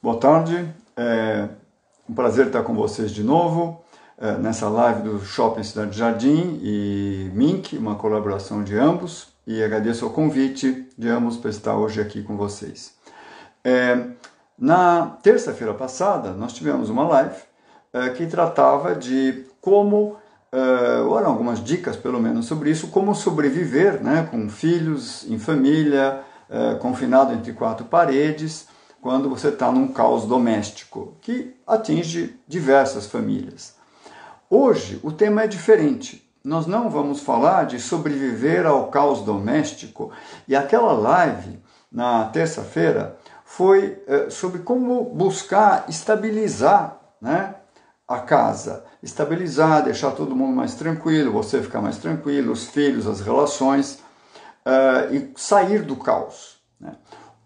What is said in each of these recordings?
Boa tarde, é um prazer estar com vocês de novo nessa live do Shopping Cidade Jardim e Mink, uma colaboração de ambos, e agradeço o convite de ambos para estar hoje aqui com vocês. Na terça-feira passada, nós tivemos uma live que tratava de como, eram algumas dicas pelo menos sobre isso, como sobreviver, né, com filhos, em família, confinado entre quatro paredes, quando você está num caos doméstico, que atinge diversas famílias. Hoje, o tema é diferente. Nós não vamos falar de sobreviver ao caos doméstico, e aquela live, na terça-feira, foi sobre como buscar estabilizar, né, a casa. Estabilizar, deixar todo mundo mais tranquilo, você ficar mais tranquilo, os filhos, as relações, e sair do caos, né?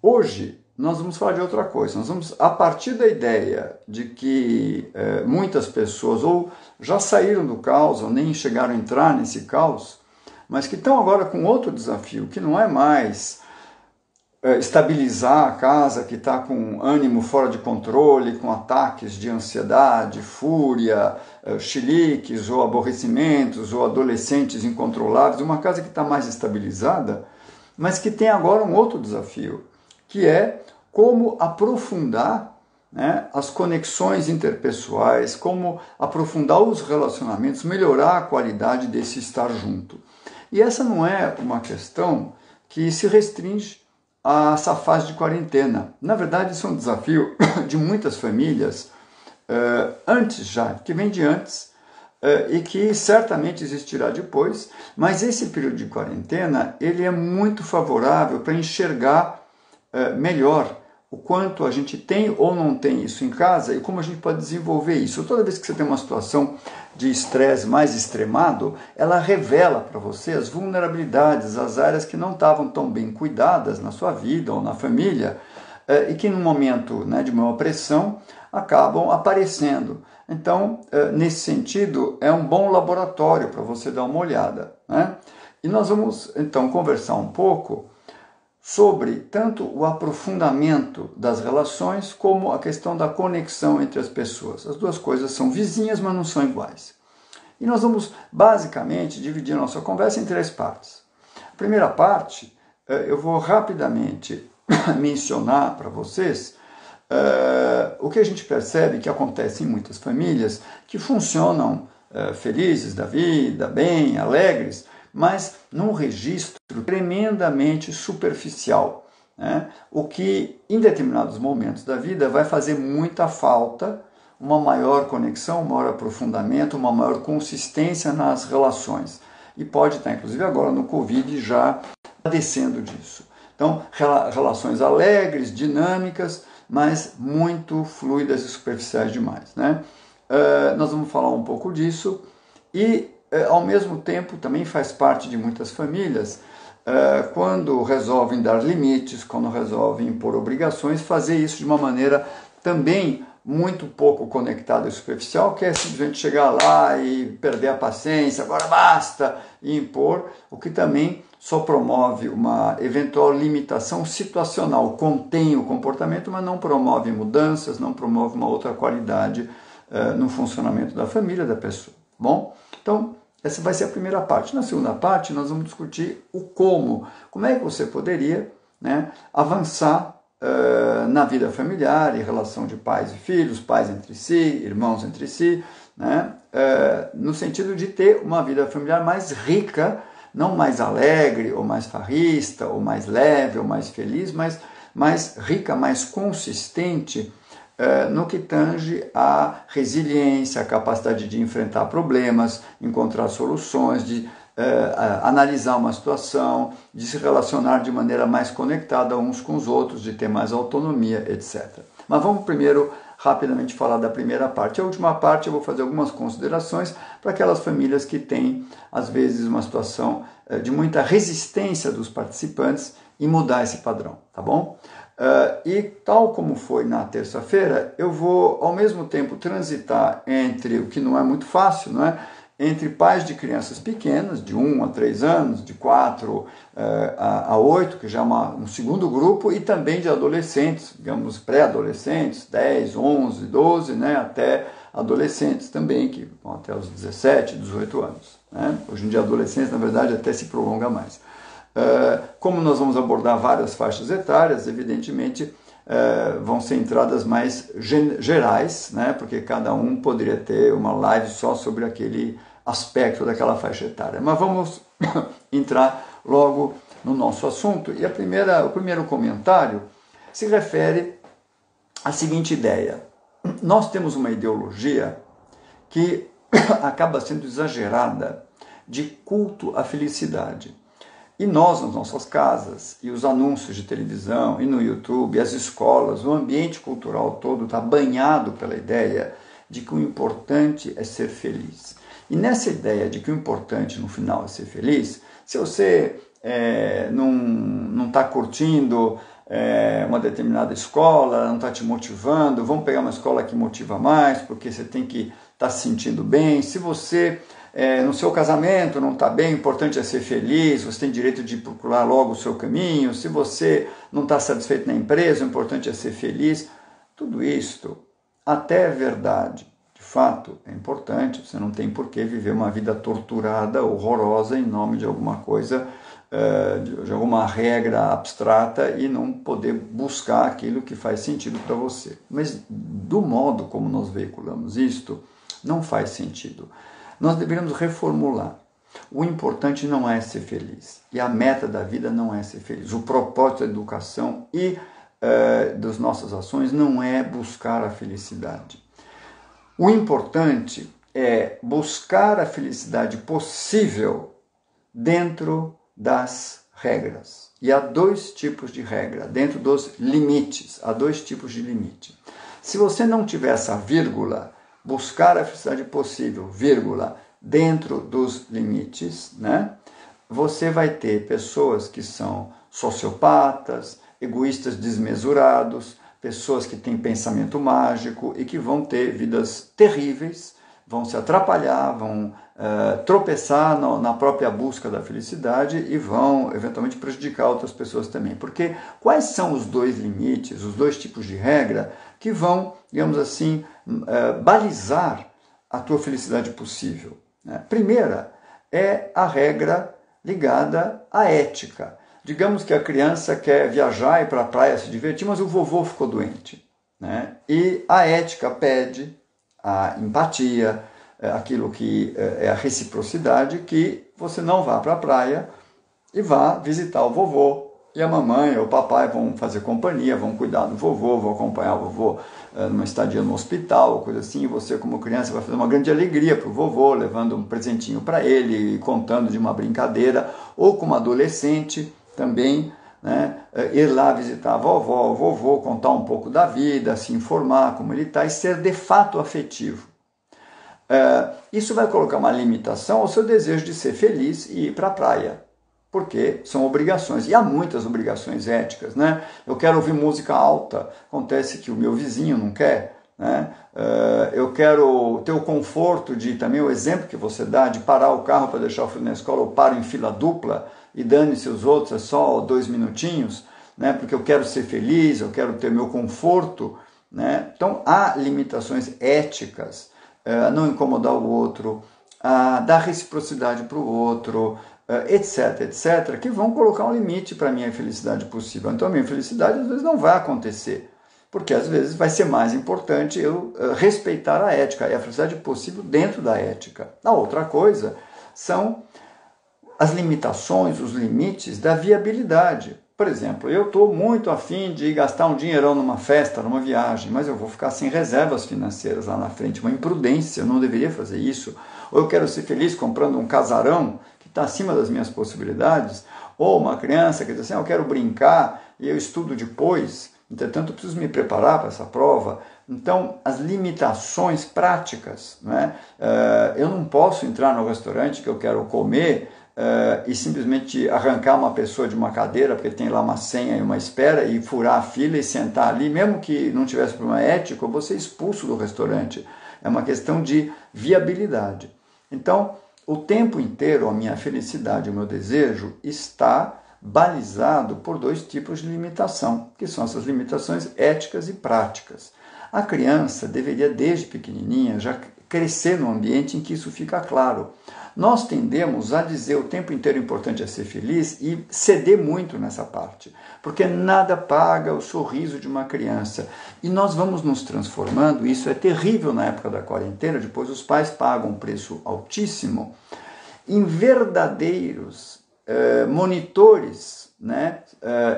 Hoje, nós vamos falar de outra coisa. Nós vamos, a partir da ideia de que muitas pessoas ou já saíram do caos, ou nem chegaram a entrar nesse caos, mas que estão agora com outro desafio, que não é mais estabilizar a casa, que está com ânimo fora de controle, com ataques de ansiedade, fúria, chiliques, ou aborrecimentos, ou adolescentes incontroláveis, uma casa que está mais estabilizada, mas que tem agora um outro desafio, que é como aprofundar, né, as conexões interpessoais, como aprofundar os relacionamentos, melhorar a qualidade desse estar junto. E essa não é uma questão que se restringe a essa fase de quarentena. Na verdade, isso é um desafio de muitas famílias, antes já, que vem de antes, e que certamente existirá depois, mas esse período de quarentena, ele é muito favorável para enxergar melhor o quanto a gente tem ou não tem isso em casa e como a gente pode desenvolver isso. Toda vez que você tem uma situação de estresse mais extremado, ela revela para você as vulnerabilidades, as áreas que não estavam tão bem cuidadas na sua vida ou na família, e que no momento, né, de maior pressão acabam aparecendo. Então, nesse sentido, é um bom laboratório para você dar uma olhada, né? E nós vamos então conversar um pouco sobre tanto o aprofundamento das relações como a questão da conexão entre as pessoas. As duas coisas são vizinhas, mas não são iguais. E nós vamos basicamente dividir a nossa conversa em três partes. A primeira parte, eu vou rapidamente mencionar para vocês o que a gente percebe que acontece em muitas famílias que funcionam felizes da vida, bem, alegres, mas num registro tremendamente superficial, né? O que, em determinados momentos da vida, vai fazer muita falta, uma maior conexão, um maior aprofundamento, uma maior consistência nas relações. E pode estar, inclusive agora no Covid, já padecendo disso. Então, relações alegres, dinâmicas, mas muito fluidas e superficiais demais, né? Nós vamos falar um pouco disso e, ao mesmo tempo, também faz parte de muitas famílias, quando resolvem dar limites, quando resolvem impor obrigações, fazer isso de uma maneira também muito pouco conectada e superficial, que é simplesmente chegar lá e perder a paciência, agora basta, e impor, o que também só promove uma eventual limitação situacional, contém o comportamento, mas não promove mudanças, não promove uma outra qualidade no funcionamento da família, da pessoa. Bom, então essa vai ser a primeira parte. Na segunda parte nós vamos discutir o como é que você poderia, né, avançar na vida familiar, em relação de pais e filhos, pais entre si, irmãos entre si, né, no sentido de ter uma vida familiar mais rica, não mais alegre, ou mais farrista, ou mais leve, ou mais feliz, mas mais rica, mais consistente, no que tange à resiliência, a capacidade de enfrentar problemas, encontrar soluções, de analisar uma situação, de se relacionar de maneira mais conectada uns com os outros, de ter mais autonomia, etc. Mas vamos primeiro rapidamente falar da primeira parte. A última parte eu vou fazer algumas considerações para aquelas famílias que têm, às vezes, uma situação de muita resistência dos participantes e mudar esse padrão, tá bom? E tal como foi na terça-feira, eu vou ao mesmo tempo transitar entre o que não é muito fácil, não é? entre pais de crianças pequenas, de 1 a 3 anos, de 4 a 8, que já é um segundo grupo, e também de adolescentes, digamos, pré-adolescentes, 10, 11, 12, né, até adolescentes também, que vão até os 17, 18 anos. Né? Hoje em dia, adolescentes, na verdade, até se prolonga mais. Como nós vamos abordar várias faixas etárias, evidentemente, vão ser entradas mais gerais, né? Porque cada um poderia ter uma live só sobre aquele aspecto daquela faixa etária. Mas vamos entrar logo no nosso assunto. E o primeiro comentário se refere à seguinte ideia. Nós temos uma ideologia que acaba sendo exagerada de culto à felicidade. E nós, nas nossas casas, e os anúncios de televisão, e no YouTube, as escolas, o ambiente cultural todo está banhado pela ideia de que o importante é ser feliz. E nessa ideia de que o importante no final é ser feliz, se você não está curtindo uma determinada escola, não está te motivando, vamos pegar uma escola que motiva mais, porque você tem que estar se sentindo bem. Se você no seu casamento não está bem, o importante é ser feliz, você tem direito de procurar logo o seu caminho. Se você não está satisfeito na empresa, o importante é ser feliz. Tudo isto até é verdade. De fato, é importante, você não tem por que viver uma vida torturada, horrorosa, em nome de alguma coisa, de alguma regra abstrata e não poder buscar aquilo que faz sentido para você. Mas do modo como nós veiculamos isto, não faz sentido. Nós deveríamos reformular. O importante não é ser feliz. E a meta da vida não é ser feliz. O propósito da educação e das nossas ações não é buscar a felicidade. O importante é buscar a felicidade possível dentro das regras. E há dois tipos de regra, dentro dos limites. Há dois tipos de limite. Se você não tiver essa vírgula, buscar a felicidade possível, vírgula, dentro dos limites, né? Você vai ter pessoas que são sociopatas, egoístas desmesurados, pessoas que têm pensamento mágico e que vão ter vidas terríveis, vão se atrapalhar, vão tropeçar na própria busca da felicidade e vão eventualmente prejudicar outras pessoas também. Porque quais são os dois limites, os dois tipos de regra que vão, digamos assim, balizar a tua felicidade possível? Primeira é a regra ligada à ética. Digamos que a criança quer viajar e ir para a praia se divertir, mas o vovô ficou doente, né? E a ética pede a empatia, aquilo que é a reciprocidade, que você não vá para a praia e vá visitar o vovô. E a mamãe ou o papai vão fazer companhia, vão cuidar do vovô, vão acompanhar o vovô numa estadia no hospital, coisa assim, e você como criança vai fazer uma grande alegria para o vovô, levando um presentinho para ele, contando de uma brincadeira, ou como adolescente também, né, ir lá visitar a vovó, o vovô, contar um pouco da vida, se informar como ele está e ser de fato afetivo. Isso vai colocar uma limitação ao seu desejo de ser feliz e ir para a praia, porque são obrigações, e há muitas obrigações éticas, né? Eu quero ouvir música alta, acontece que o meu vizinho não quer, né? Eu quero ter o conforto de, também o exemplo que você dá, de parar o carro para deixar o filho na escola, eu paro em fila dupla e dane-se os outros, é só 2 minutinhos, né? Porque eu quero ser feliz, eu quero ter meu conforto, né? Então há limitações éticas, a não incomodar o outro, a dar reciprocidade para o outro, etc, etc, que vão colocar um limite para a minha felicidade possível. Então a minha felicidade às vezes não vai acontecer, porque às vezes vai ser mais importante eu respeitar a ética e a felicidade possível dentro da ética. A outra coisa são as limitações, os limites da viabilidade. Por exemplo, eu estou muito afim de gastar um dinheirão numa festa, numa viagem, mas eu vou ficar sem reservas financeiras lá na frente, uma imprudência, eu não deveria fazer isso. Ou eu quero ser feliz comprando um casarão que está acima das minhas possibilidades, ou uma criança que diz assim, eu quero brincar e eu estudo depois, entretanto eu preciso me preparar para essa prova. Então, as limitações práticas, né? Eu não posso entrar no restaurante que eu quero comer e simplesmente arrancar uma pessoa de uma cadeira, porque tem lá uma senha e uma espera, e furar a fila e sentar ali, mesmo que não tivesse problema ético, eu vou ser expulso do restaurante. É uma questão de viabilidade. Então, o tempo inteiro a minha felicidade, o meu desejo está balizado por dois tipos de limitação, que são essas limitações éticas e práticas. A criança deveria, desde pequenininha, já crescer num ambiente em que isso fica claro. Nós tendemos a dizer o tempo inteiro o importante é ser feliz e ceder muito nessa parte, porque nada paga o sorriso de uma criança. E nós vamos nos transformando, isso é terrível na época da quarentena, depois os pais pagam um preço altíssimo, em verdadeiros monitores, né,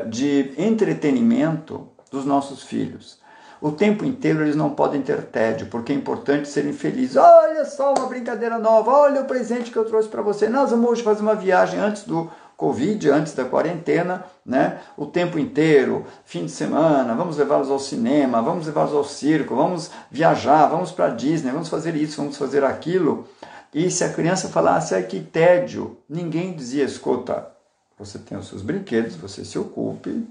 de entretenimento dos nossos filhos. O tempo inteiro eles não podem ter tédio, porque é importante serem felizes. Olha só uma brincadeira nova, olha o presente que eu trouxe para você. Nós vamos hoje fazer uma viagem antes do Covid, antes da quarentena, né? O tempo inteiro, fim de semana, vamos levá-los ao cinema, vamos levá-los ao circo, vamos viajar, vamos para a Disney, vamos fazer isso, vamos fazer aquilo. E se a criança falasse, ai que tédio, ninguém dizia, escuta, você tem os seus brinquedos, você se ocupe.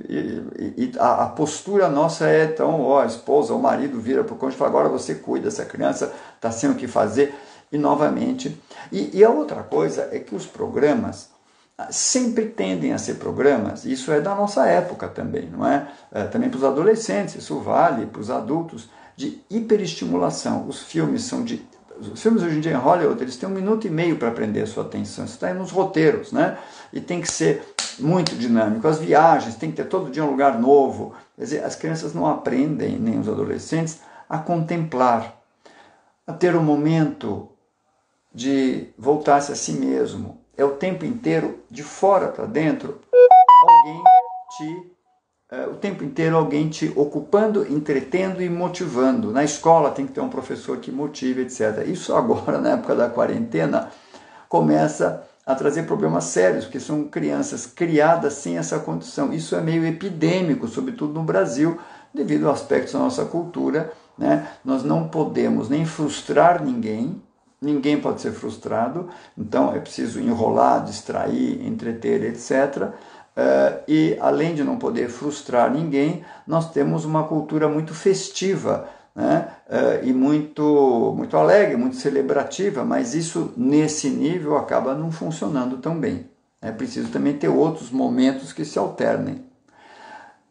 E a postura nossa é então, a esposa, o marido vira para o cônjuge e fala, agora você cuida, essa criança está sem o que fazer, e novamente. E a outra coisa é que os programas sempre tendem a ser programas, isso é da nossa época também, não é? Também para os adolescentes, isso vale para os adultos, de hiperestimulação. Os filmes hoje em dia em Hollywood, eles têm 1 minuto e meio para prender a sua atenção, isso está aí nos roteiros, né? E tem que ser muito dinâmico. As viagens, tem que ter todo dia um lugar novo. Quer dizer, as crianças não aprendem, nem os adolescentes, a contemplar, a ter um momento de voltar-se a si mesmo. É o tempo inteiro, de fora para dentro, o tempo inteiro alguém te ocupando, entretendo e motivando. Na escola tem que ter um professor que motive, etc. Isso agora, na época da quarentena, começa a trazer problemas sérios, porque são crianças criadas sem essa condição. Isso é meio epidêmico, sobretudo no Brasil, devido a aspectos da nossa cultura, né? Nós não podemos nem frustrar ninguém pode ser frustrado, então é preciso enrolar, distrair, entreter, etc. E além de não poder frustrar ninguém, nós temos uma cultura muito festiva, né? E muito alegre, muito celebrativa, mas isso nesse nível acaba não funcionando tão bem. É preciso também ter outros momentos que se alternem.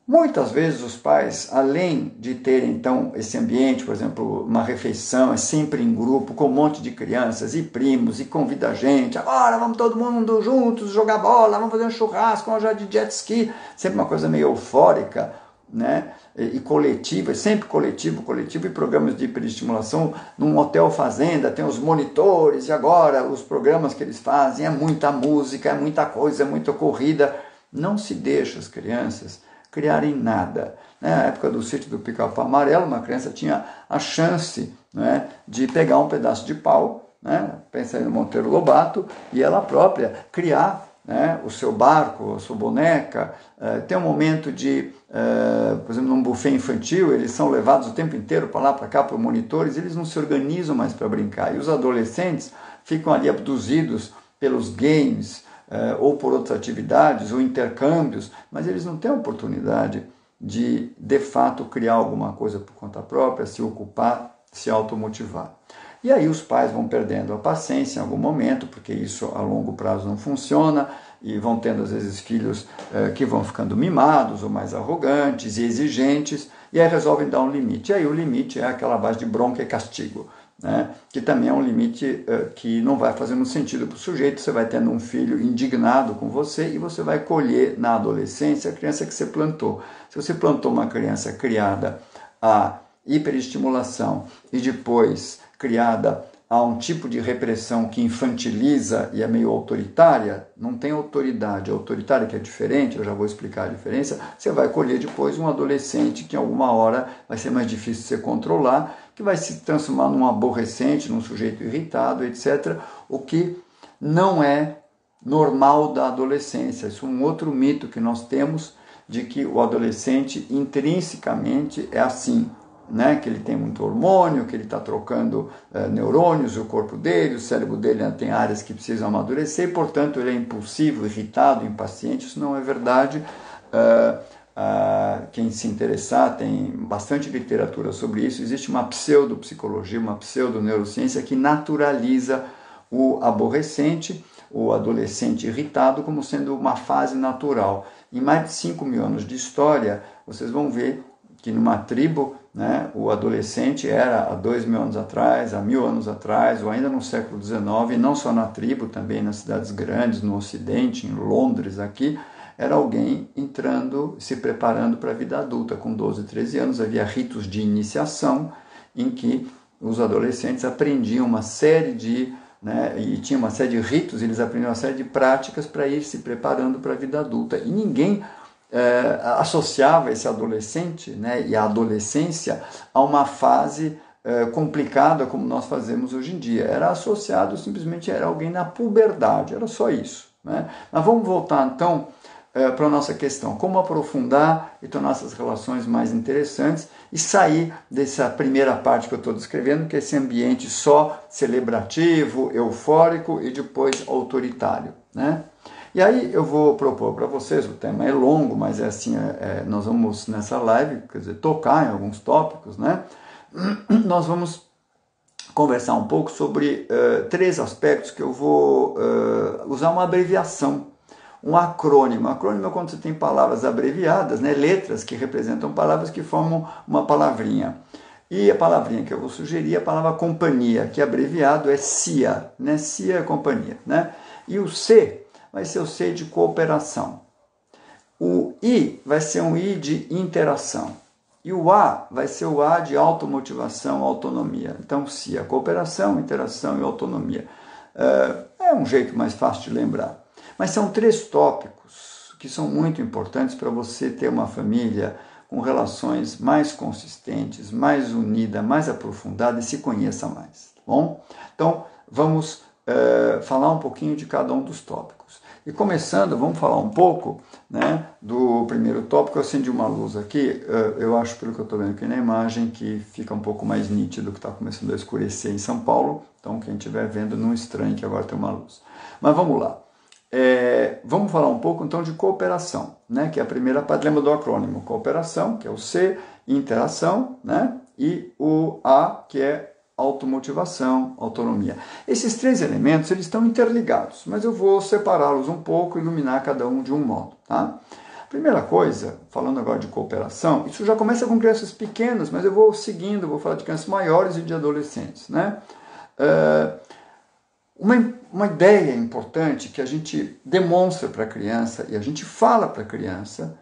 Muitas vezes os pais, além de terem então esse ambiente, por exemplo, uma refeição, é sempre em grupo, com um monte de crianças e primos, e convida a gente, agora vamos todo mundo juntos jogar bola, vamos fazer um churrasco, vamos jogar de jet ski, sempre uma coisa meio eufórica, né? E coletiva, sempre coletivo, e programas de hiperestimulação. Num hotel fazenda tem os monitores, e agora os programas que eles fazem, é muita música, é muita coisa, é muita corrida. Não se deixa as crianças criarem nada. Na época do sítio do Pica-Pau Amarelo, uma criança tinha a chance, né, de pegar um pedaço de pau, né, pensa aí no Monteiro Lobato, e ela própria criar, né, o seu barco, a sua boneca. Tem um momento de, por exemplo, num buffet infantil, eles são levados o tempo inteiro para lá, para cá, por monitores, eles não se organizam mais para brincar. E os adolescentes ficam ali abduzidos pelos games, ou por outras atividades, ou intercâmbios, mas eles não têm a oportunidade de fato, criar alguma coisa por conta própria, se ocupar, se automotivar. E aí os pais vão perdendo a paciência em algum momento, porque isso a longo prazo não funciona, e vão tendo às vezes filhos que vão ficando mimados, ou mais arrogantes e exigentes, e aí resolvem dar um limite. E aí o limite é aquela base de bronca e castigo, né? Que também é um limite que não vai fazendo sentido para o sujeito. Você vai tendo um filho indignado com você e você vai colher na adolescência a criança que você plantou. Se você plantou uma criança criada a hiperestimulação e depois criada a um tipo de repressão que infantiliza e é meio autoritária, não tem autoridade. A autoritária, que é diferente, eu já vou explicar a diferença, você vai colher depois um adolescente que em alguma hora vai ser mais difícil de você controlar, que vai se transformar num aborrecente, num sujeito irritado, etc. O que não é normal da adolescência. Isso é um outro mito que nós temos, de que o adolescente intrinsecamente é assim, né? Que ele tem muito hormônio, que ele está trocando neurônios, o corpo dele, o cérebro dele tem áreas que precisam amadurecer, e, portanto, ele é impulsivo, irritado, impaciente. Isso não é verdade. quem se interessar, tem bastante literatura sobre isso. Existe uma pseudopsicologia, uma pseudoneurociência que naturaliza o aborrecente, o adolescente irritado, como sendo uma fase natural. Em mais de 5.000 anos de história, vocês vão ver que numa tribo, né, o adolescente era há 2.000 anos atrás, há 1.000 anos atrás, ou ainda no século XIX, e não só na tribo, também nas cidades grandes, no Ocidente, em Londres, aqui, era alguém entrando, se preparando para a vida adulta. Com 12, 13 anos, havia ritos de iniciação, em que os adolescentes aprendiam uma série de e tinha uma série de ritos, eles aprendiam uma série de práticas para ir se preparando para a vida adulta. E ninguém associava esse adolescente, e a adolescência a uma fase complicada como nós fazemos hoje em dia. Era associado, simplesmente era alguém na puberdade, era só isso. Mas vamos voltar então para a nossa questão, como aprofundar e tornar essas relações mais interessantes e sair dessa primeira parte que eu estou descrevendo, que é esse ambiente só celebrativo, eufórico e depois autoritário. E aí eu vou propor para vocês, o tema é longo, mas nós vamos nessa live, quer dizer, tocar em alguns tópicos, nós vamos conversar um pouco sobre 3 aspectos que eu vou usar uma abreviação. Um acrônimo. Acrônimo é quando você tem palavras abreviadas, letras que representam palavras que formam uma palavrinha. E a palavrinha que eu vou sugerir é a palavra companhia, que abreviado é CIA. CIA é companhia. E o C vai ser o C de cooperação. O I vai ser um I de interação. E o A vai ser o A de automotivação, autonomia. Então, CIA, cooperação, interação e autonomia. É um jeito mais fácil de lembrar. Mas são 3 tópicos que são muito importantes para você ter uma família com relações mais consistentes, mais unida, mais aprofundada e se conheça mais. Tá bom? Então, vamos falar um pouquinho de cada um dos tópicos. E começando, vamos falar um pouco do primeiro tópico. Eu acendi uma luz aqui, eu acho, pelo que eu estou vendo aqui na imagem, que fica um pouco mais nítido, que está começando a escurecer em São Paulo. Então, quem estiver vendo, não estranhe que agora tem uma luz. Mas vamos lá. Vamos falar um pouco então de cooperação, que é a primeira parte. Lembra do acrônimo cooperação, que é o C, interação, e o A, que é automotivação, autonomia. Esses 3 elementos eles estão interligados, mas eu vou separá-los um pouco e iluminar cada um de um modo. Primeira coisa, falando agora de cooperação, isso já começa com crianças pequenas, mas eu vou seguindo, vou falar de crianças maiores e de adolescentes. Uma ideia importante que a gente demonstra para a criança e a gente fala para a criança,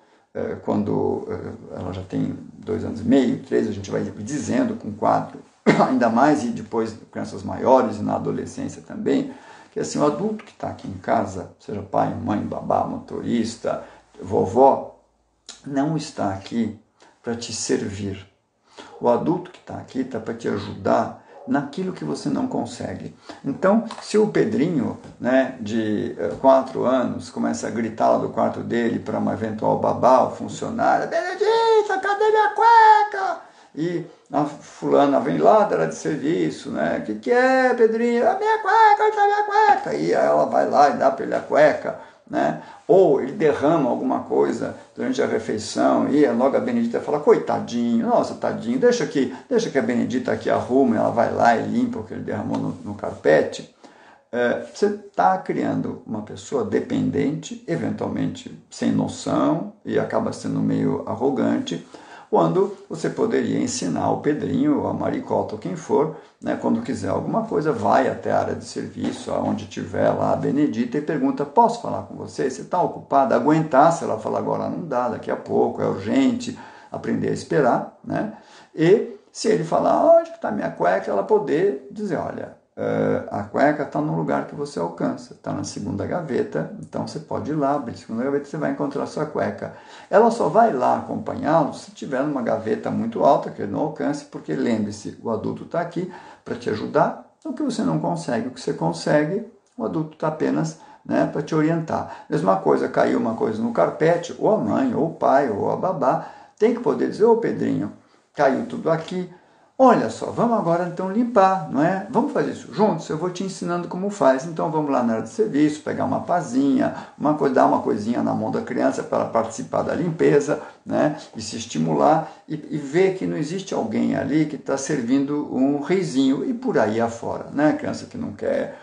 quando ela já tem 2 anos e meio, 3, a gente vai dizendo com 4, ainda mais, e depois crianças maiores e na adolescência também, que assim, o adulto que está aqui em casa, seja pai, mãe, babá, motorista, vovó, não está aqui para te servir. O adulto que está aqui está para te ajudar naquilo que você não consegue. Então, se o Pedrinho, de 4 anos, começa a gritar lá do quarto dele para uma eventual babá ou funcionária: Benedita, cadê minha cueca? E a fulana vem lá da área de serviço, O que é, Pedrinho? A minha cueca, onde está a minha cueca? E aí ela vai lá e dá para ele a cueca, Ou ele derrama alguma coisa durante a refeição e logo a Benedita fala: coitadinho, nossa, tadinho, deixa que a Benedita aqui arruma, ela vai lá e limpa o que ele derramou no carpete. Você está criando uma pessoa dependente, eventualmente sem noção, e acaba sendo meio arrogante, quando você poderia ensinar o Pedrinho, ou a Maricota, ou quem for, quando quiser alguma coisa, vai até a área de serviço, aonde tiver lá a Benedita, e pergunta: posso falar com você? Você está ocupada? Aguentar, se ela falar agora não dá, daqui a pouco, é urgente, aprender a esperar, E se ele falar: onde está minha cueca? Ela poder dizer: olha, a cueca está no lugar que você alcança, está na 2ª gaveta, então você pode ir lá, abrir a 2ª gaveta e você vai encontrar a sua cueca. Ela só vai lá acompanhá-lo se tiver numa gaveta muito alta, que ele não alcance, porque lembre-se, o adulto está aqui para te ajudar no que você não consegue. O que você consegue, o adulto está apenas para te orientar. Mesma coisa, caiu uma coisa no carpete, ou a mãe, ou o pai, ou a babá, tem que poder dizer: ô Pedrinho, caiu tudo aqui, Olha só, vamos agora então limpar, não é? Vamos fazer isso juntos? Eu vou te ensinando como faz. Então vamos lá na hora de serviço, pegar uma pazinha, dar uma coisinha na mão da criança para ela participar da limpeza, né? E se estimular e ver que não existe alguém ali que está servindo um risinho e por aí afora, né? Criança que não quer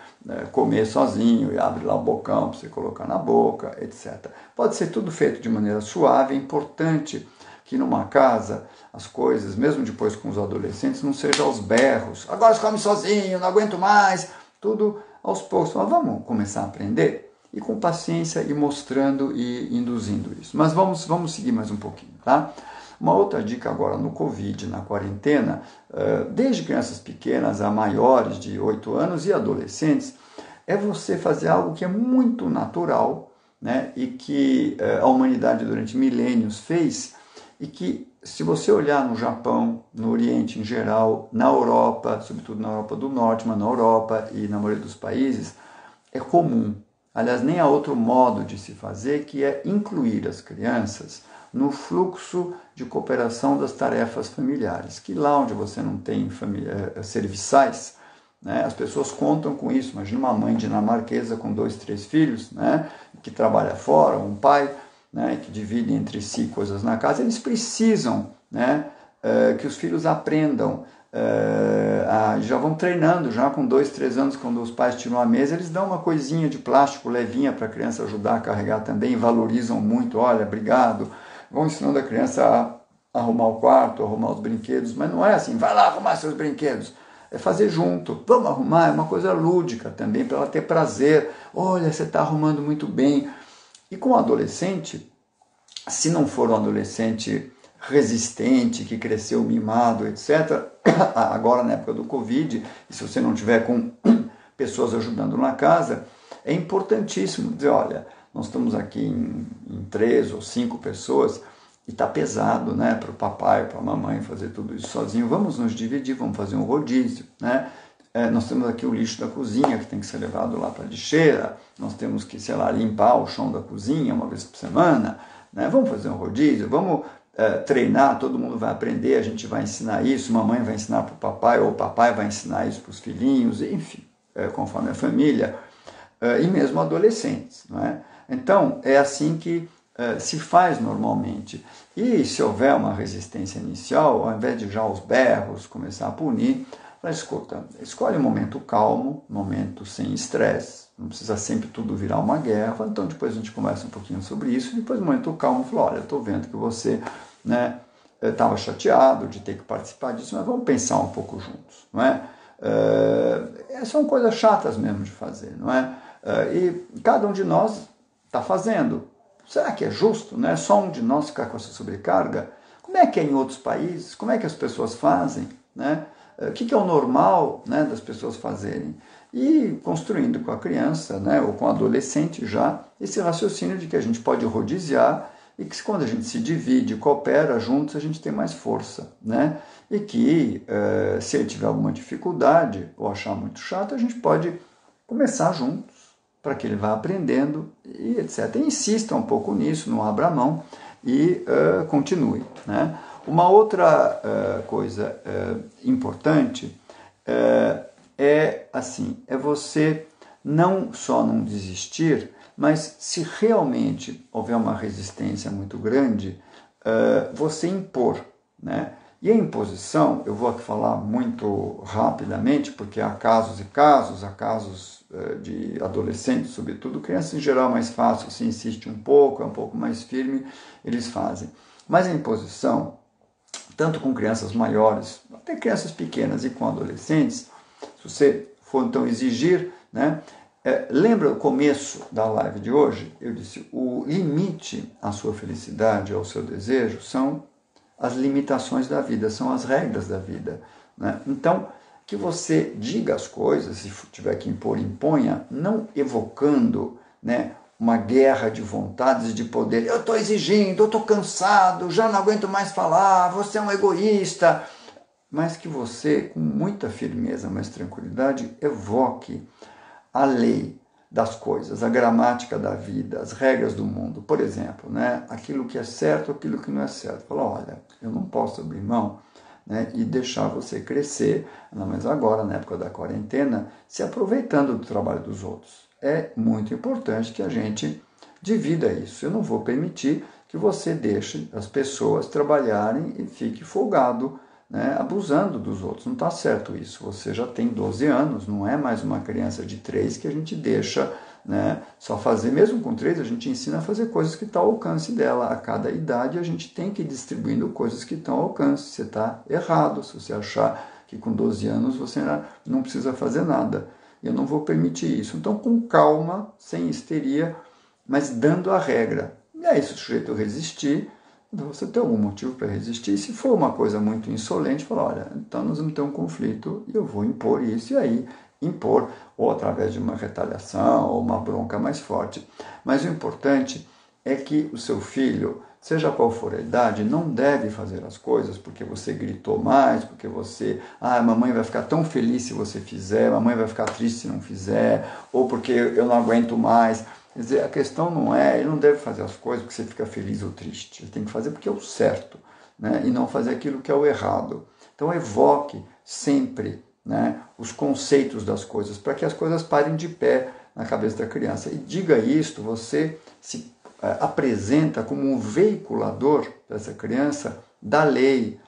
comer sozinho e abre lá o bocão para você colocar na boca, etc. Pode ser tudo feito de maneira suave, é importante que numa casa as coisas, mesmo depois com os adolescentes, não sejam aos berros. Agora você come sozinho, não aguento mais. Tudo aos poucos. Mas vamos começar a aprender e com paciência ir mostrando e induzindo isso. Mas vamos seguir mais um pouquinho, tá? Uma outra dica agora no Covid, na quarentena, desde crianças pequenas a maiores de 8 anos e adolescentes, é você fazer algo que é muito natural, né? E que a humanidade durante milênios fez e que, se você olhar no Japão, no Oriente em geral, na Europa, sobretudo na Europa do Norte, mas na Europa e na maioria dos países, é comum. Aliás, nem há outro modo de se fazer, que é incluir as crianças no fluxo de cooperação das tarefas familiares, que lá onde você não tem serviçais, né, as pessoas contam com isso. Imagina uma mãe dinamarquesa com 2, 3 filhos, né, que trabalha fora, um pai, né, que divide entre si coisas na casa. Eles precisam, né, que os filhos aprendam, já vão treinando, já com 2, 3 anos, quando os pais tiram a mesa, eles dão uma coisinha de plástico levinha para a criança ajudar a carregar também, valorizam muito, olha, obrigado, vão ensinando a criança a arrumar o quarto, arrumar os brinquedos, mas não é assim, vai lá arrumar seus brinquedos, é fazer junto, vamos arrumar, é uma coisa lúdica também, para ela ter prazer, olha, você está arrumando muito bem. E com o adolescente, se não for um adolescente resistente, que cresceu mimado, etc., agora na época do Covid, e se você não tiver com pessoas ajudando na casa, é importantíssimo dizer, olha, nós estamos aqui em 3 ou 5 pessoas e está pesado, né, para o papai, para a mamãe fazer tudo isso sozinho, vamos nos dividir, vamos fazer um rodízio, né? Nós temos aqui o lixo da cozinha que tem que ser levado lá para a lixeira, nós temos que, sei lá, limpar o chão da cozinha uma vez por semana, né? Vamos fazer um rodízio, vamos treinar, todo mundo vai aprender, a gente vai ensinar isso, mamãe vai ensinar para o papai, ou o papai vai ensinar isso para os filhinhos, enfim, conforme a família, e mesmo adolescentes, não é? Então, é assim que se faz normalmente. E se houver uma resistência inicial, ao invés de já os berros, começar a punir, escuta, escolhe um momento calmo, um momento sem estresse, não precisa sempre tudo virar uma guerra, então depois a gente conversa um pouquinho sobre isso, e depois um momento calmo, fala, olha, eu estou vendo que você, né, estava chateado de ter que participar disso, mas vamos pensar um pouco juntos, não é? São coisas chatas mesmo de fazer, não é? E cada um de nós está fazendo. Será que é justo, né? Só um de nós ficar com essa sobrecarga? Como é que é em outros países? Como é que as pessoas fazem, né? O que é o normal, né, das pessoas fazerem? E construindo com a criança, né, ou com o adolescente já, esse raciocínio de que a gente pode rodiziar e que quando a gente se divide, coopera juntos, a gente tem mais força, né? E que se ele tiver alguma dificuldade ou achar muito chato, a gente pode começar juntos para que ele vá aprendendo e etc. E insista um pouco nisso, não abra mão e continue, né? Uma outra coisa importante é você não só não desistir, mas se realmente houver uma resistência muito grande, você impor, né? E a imposição, eu vou aqui falar muito rapidamente, porque há casos e casos, há casos de adolescentes, sobretudo, crianças em geral é mais fácil, se insiste um pouco, é um pouco mais firme, eles fazem. Mas a imposição, tanto com crianças maiores, até crianças pequenas e com adolescentes, se você for então exigir, né? Lembra o começo da live de hoje? Eu disse, o limite à sua felicidade, ao seu desejo, são as limitações da vida, são as regras da vida, né? Então, que você diga as coisas, se tiver que impor, imponha, não evocando, né, uma guerra de vontades e de poder. Eu estou exigindo, eu estou cansado, já não aguento mais falar, você é um egoísta. Mas que você, com muita firmeza, mas tranquilidade, evoque a lei das coisas, a gramática da vida, as regras do mundo. Por exemplo, né, aquilo que é certo, aquilo que não é certo. Fala, olha, eu não posso abrir mão né, e deixar você crescer, não, mas agora, na época da quarentena, se aproveitando do trabalho dos outros. É muito importante que a gente divida isso. Eu não vou permitir que você deixe as pessoas trabalharem e fique folgado, né, abusando dos outros. Não está certo isso. Você já tem 12 anos, não é mais uma criança de 3 que a gente deixa, né, só fazer. Mesmo com 3, a gente ensina a fazer coisas que estão ao alcance dela. A cada idade a gente tem que ir distribuindo coisas que estão ao alcance. Você está errado se você achar que com 12 anos você não precisa fazer nada. Eu não vou permitir isso. Então, com calma, sem histeria, mas dando a regra. E aí, se o sujeito resistir, você tem algum motivo para resistir. Se for uma coisa muito insolente, fala, olha, então nós vamos ter um conflito e eu vou impor isso. E aí, impor, ou através de uma retaliação, ou uma bronca mais forte. Mas o importante é que o seu filho, seja qual for a idade, não deve fazer as coisas porque você gritou mais, porque você, mamãe vai ficar tão feliz se você fizer, mamãe vai ficar triste se não fizer, ou porque eu não aguento mais. Quer dizer, a questão não é, ele não deve fazer as coisas porque você fica feliz ou triste, ele tem que fazer porque é o certo, né? E não fazer aquilo que é o errado. Então evoque sempre, né, os conceitos das coisas, para que as coisas parem de pé na cabeça da criança. E diga isto, você se apresenta como um veiculador dessa criança da lei,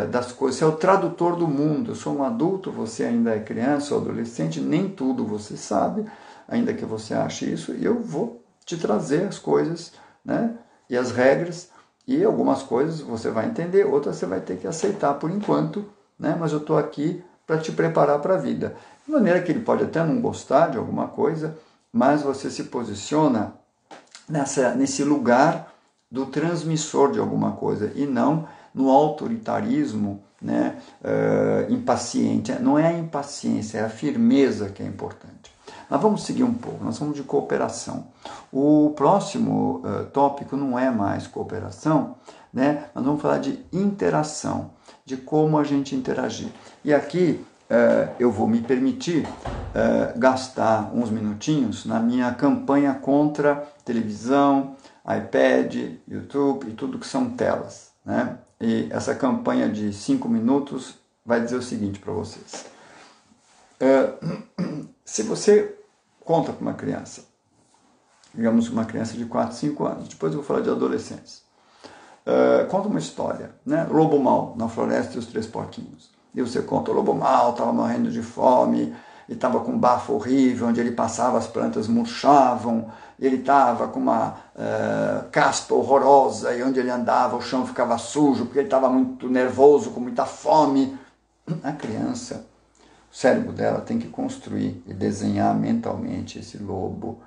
das coisas. Você é o tradutor do mundo. Eu sou um adulto, você ainda é criança ou adolescente, nem tudo você sabe, ainda que você ache isso, e eu vou te trazer as coisas, né, e as regras, e algumas coisas você vai entender, outras você vai ter que aceitar por enquanto, né, mas eu estou aqui para te preparar para a vida. De maneira que ele pode até não gostar de alguma coisa, mas você se posiciona nesse lugar do transmissor de alguma coisa e não no autoritarismo, né, impaciente. Não é a impaciência, é a firmeza que é importante. Mas vamos seguir um pouco, nós vamos de cooperação. O próximo tópico não é mais cooperação, né, nós vamos falar de interação, de como a gente interagir. E aqui eu vou me permitir gastar uns minutinhos na minha campanha contra televisão, iPad, YouTube e tudo que são telas, né? E essa campanha de 5 minutos vai dizer o seguinte para vocês. Se você conta para uma criança, digamos uma criança de 4, 5 anos, depois eu vou falar de adolescentes, conta uma história, né? Lobo mau na floresta e os 3 porquinhos. E você conta, o lobo mau estava morrendo de fome, e estava com um bafo horrível, onde ele passava as plantas murchavam, ele estava com uma caspa horrorosa, e onde ele andava o chão ficava sujo, porque ele estava muito nervoso, com muita fome. A criança, o cérebro dela tem que construir e desenhar mentalmente esse lobo,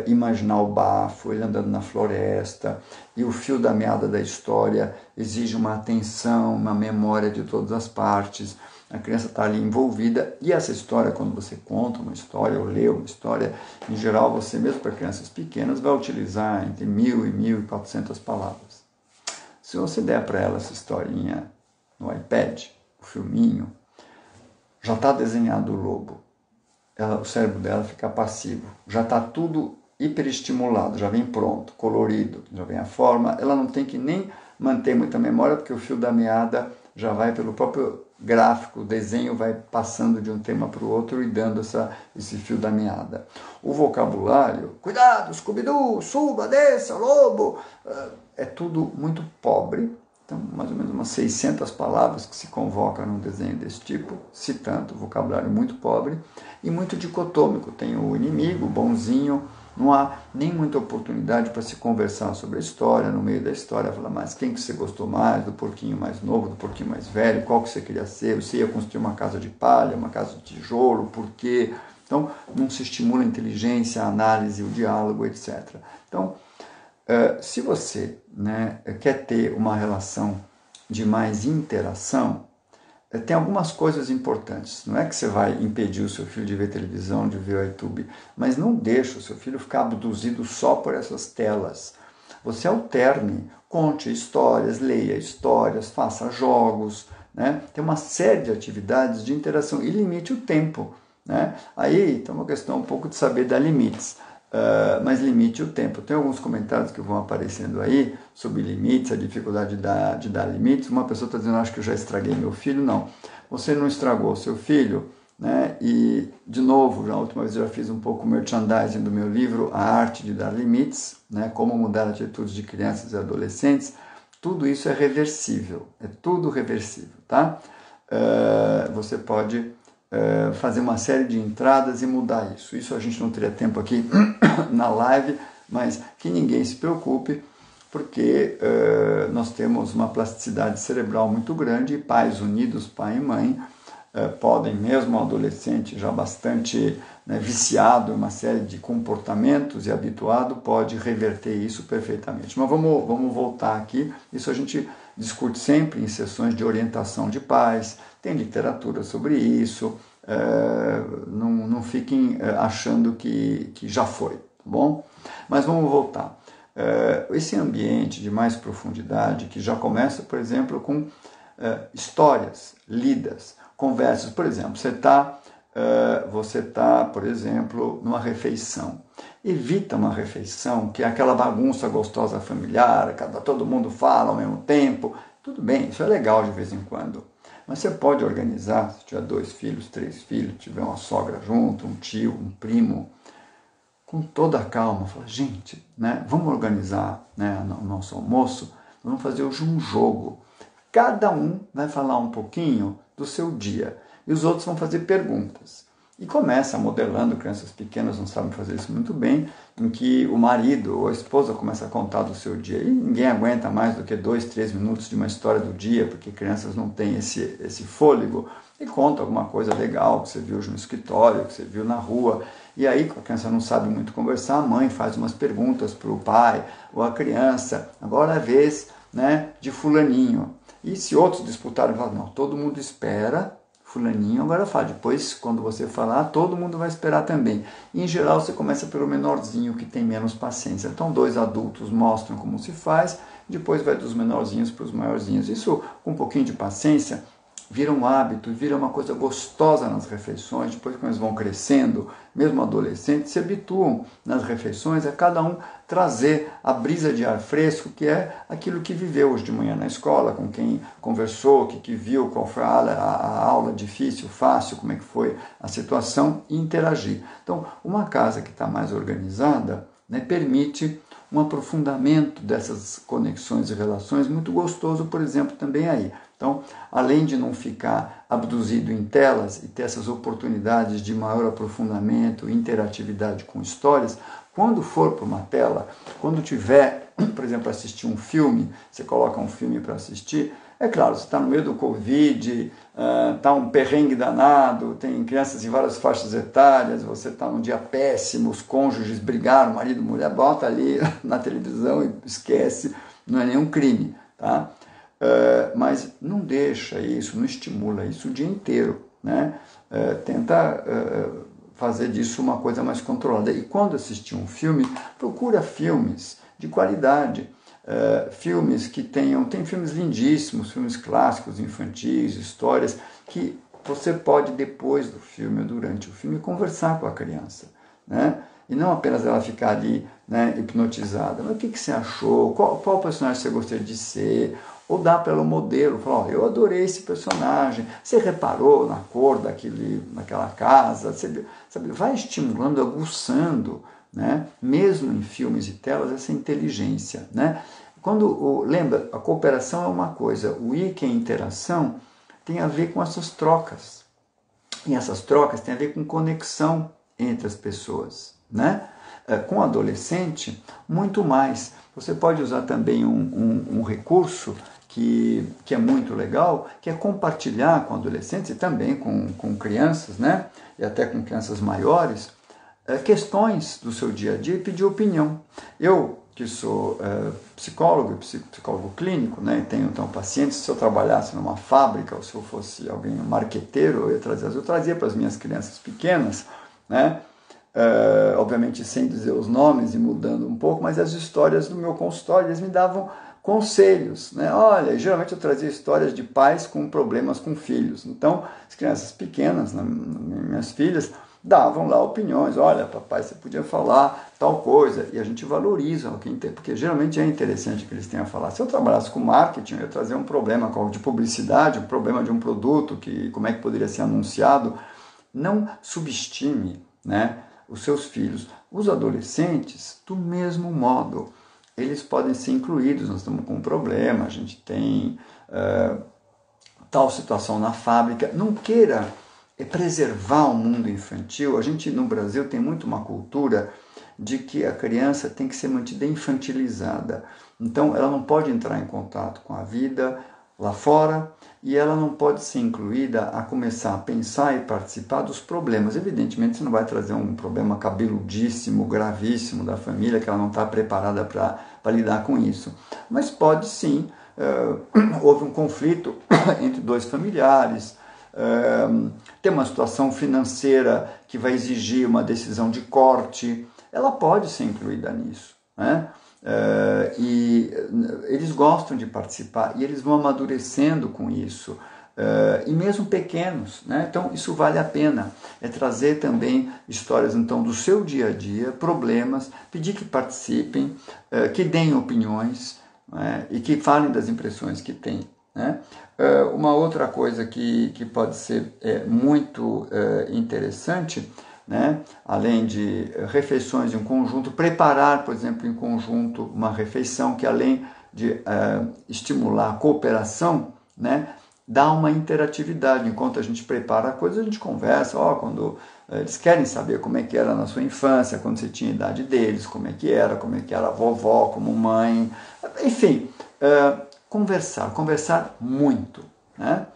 imaginar o bafo, ele andando na floresta, e o fio da meada da história exige uma atenção, uma memória de todas as partes. A criança está ali envolvida, e essa história, quando você conta uma história ou lê uma história, em geral você mesmo para crianças pequenas vai utilizar entre 1.000 e 1.400 palavras. Se você der para ela essa historinha no iPad, o filminho, já está desenhado o lobo. O cérebro dela fica passivo, já está tudo hiperestimulado, já vem pronto, colorido, já vem a forma, ela não tem que nem manter muita memória, porque o fio da meada já vai pelo próprio gráfico, o desenho vai passando de um tema para o outro e dando esse fio da meada. O vocabulário, cuidado, Scooby-Doo, suba, desça, lobo, é tudo muito pobre. Então, mais ou menos umas 600 palavras que se convoca num desenho desse tipo, citando vocabulário muito pobre e muito dicotômico. Tem o inimigo, o bonzinho, não há nem muita oportunidade para se conversar sobre a história, no meio da história, falar, mas quem que você gostou mais, do porquinho mais novo, do porquinho mais velho, qual que você queria ser, você ia construir uma casa de palha, uma casa de tijolo, por quê? Então, não se estimula a inteligência, a análise, o diálogo, etc. Então, se você, né, quer ter uma relação de mais interação, tem algumas coisas importantes. Não é que você vai impedir o seu filho de ver televisão, de ver o YouTube, mas não deixa o seu filho ficar abduzido só por essas telas. Você alterne, conte histórias, leia histórias, faça jogos, né? Tem uma série de atividades de interação e limite o tempo, né? Aí tem uma questão um pouco de saber dar limites. mas limite o tempo. Tem alguns comentários que vão aparecendo aí sobre limites, a dificuldade de dar limites. Uma pessoa está dizendo, acho que eu já estraguei meu filho. Não, você não estragou seu filho, né? E, de novo, na última vez eu já fiz um pouco merchandising do meu livro, A Arte de Dar Limites, né? Como mudar atitudes de crianças e adolescentes. Tudo isso é reversível, é tudo reversível, tá? Você pode fazer uma série de entradas e mudar isso. Isso a gente não teria tempo aqui na live, mas que ninguém se preocupe, porque nós temos uma plasticidade cerebral muito grande e pais unidos, pai e mãe, podem, mesmo um adolescente já bastante, né, viciado em uma série de comportamentos e habituado, pode reverter isso perfeitamente. Mas vamos voltar aqui. Isso a gente discute sempre em sessões de orientação de pais, tem literatura sobre isso, não fiquem achando que já foi, tá bom? Mas vamos voltar. Esse ambiente de mais profundidade, que já começa, por exemplo, com histórias lidas, conversas. Por exemplo, você tá, por exemplo, numa refeição. Evita uma refeição que é aquela bagunça gostosa familiar, todo mundo fala ao mesmo tempo. Tudo bem, isso é legal de vez em quando. Mas você pode organizar, se tiver 2 filhos, 3 filhos, tiver uma sogra junto, um tio, um primo, com toda a calma, fala, gente, né, vamos organizar, né, o nosso almoço, vamos fazer hoje um jogo. Cada um vai falar um pouquinho do seu dia e os outros vão fazer perguntas. E começa modelando, crianças pequenas não sabem fazer isso muito bem, em que o marido ou a esposa começa a contar do seu dia. E ninguém aguenta mais do que 2, 3 minutos de uma história do dia, porque crianças não têm esse fôlego. E conta alguma coisa legal que você viu no escritório, que você viu na rua. E aí, a criança não sabe muito conversar, a mãe faz umas perguntas para o pai ou a criança. Agora é a vez, né, de fulaninho. E se outros disputarem, falam, não, todo mundo espera, fulaninho agora fala. Depois, quando você falar, todo mundo vai esperar também. E, em geral, você começa pelo menorzinho, que tem menos paciência. Então, 2 adultos mostram como se faz, depois vai dos menorzinhos para os maiorzinhos. Isso, com um pouquinho de paciência, vira um hábito, vira uma coisa gostosa nas refeições. Depois, quando eles vão crescendo, mesmo adolescentes, se habituam nas refeições a cada um trazer a brisa de ar fresco, que é aquilo que viveu hoje de manhã na escola, com quem conversou, que viu, qual foi a aula difícil, fácil, como é que foi a situação, e interagir. Então, uma casa que está mais organizada, né, permite um aprofundamento dessas conexões e relações muito gostoso, por exemplo, também aí. Então, além de não ficar abduzido em telas e ter essas oportunidades de maior aprofundamento e interatividade com histórias, quando for para uma tela, quando tiver, por exemplo, assistir um filme, você coloca um filme para assistir, é claro, você está no meio do Covid, está um perrengue danado, tem crianças em várias faixas etárias, você está num dia péssimo, os cônjuges brigaram, marido e mulher, bota ali na televisão e esquece, não é nenhum crime, tá? Mas não deixa isso, não estimula isso o dia inteiro, né? Tenta fazer disso uma coisa mais controlada. E quando assistir um filme, procura filmes de qualidade, filmes que tem filmes lindíssimos, filmes clássicos, infantis, histórias, que você pode, depois do filme, durante o filme, conversar com a criança, né? E não apenas ela ficar ali, né, hipnotizada. Mas o que você achou? Qual personagem você gostaria de ser? Ou dá pelo modelo, falar, eu adorei esse personagem, você reparou na cor daquela casa, você, sabe, vai estimulando, aguçando, né, mesmo em filmes e telas, essa inteligência, né? Lembra, a cooperação é uma coisa, o I, que é interação, tem a ver com essas trocas, e essas trocas têm a ver com conexão entre as pessoas, né? Com adolescente, muito mais. Você pode usar também um recurso que é muito legal, que é compartilhar com adolescentes e também com crianças, né? E até com crianças maiores, questões do seu dia a dia e pedir opinião. Eu, que sou psicólogo clínico, né, e tenho então pacientes, se eu trabalhasse numa fábrica ou se eu fosse alguém marqueteiro, eu trazia para as minhas crianças pequenas, né? Obviamente sem dizer os nomes e mudando um pouco, mas as histórias do meu consultório, eles me davam conselhos, né? Olha, geralmente eu trazia histórias de pais com problemas com filhos. Então, as crianças pequenas, minhas filhas, davam lá opiniões, olha, papai, você podia falar tal coisa, e a gente valoriza o que tem, porque geralmente é interessante que eles tenham a falar. Se eu trabalhasse com marketing, eu ia trazer um problema de publicidade, um problema de um produto, como é que poderia ser anunciado. Não subestime, né, os seus filhos. Os adolescentes, do mesmo modo, eles podem ser incluídos. Nós estamos com um problema, a gente tem tal situação na fábrica. Não queira preservar o mundo infantil. A gente no Brasil tem muito uma cultura de que a criança tem que ser mantida infantilizada. Então ela não pode entrar em contato com a vida lá fora e ela não pode ser incluída a começar a pensar e participar dos problemas. Evidentemente você não vai trazer um problema cabeludíssimo, gravíssimo da família, que ela não está preparada para lidar com isso. Mas pode sim, houve um conflito entre dois familiares, tem uma situação financeira que vai exigir uma decisão de corte, ela pode ser incluída nisso, né? E eles gostam de participar e eles vão amadurecendo com isso, e mesmo pequenos, né? Então isso vale a pena, é trazer também histórias então do seu dia a dia, problemas, pedir que participem, que deem opiniões, né? E que falem das impressões que têm, né? Uma outra coisa que pode ser muito interessante, né? Além de refeições em conjunto, preparar, por exemplo, em conjunto uma refeição que, além de estimular a cooperação, né? Dá uma interatividade. Enquanto a gente prepara a coisa, a gente conversa, quando eles querem saber como é que era na sua infância, quando você tinha a idade deles, como é que era a vovó, como mãe, enfim, conversar muito, né?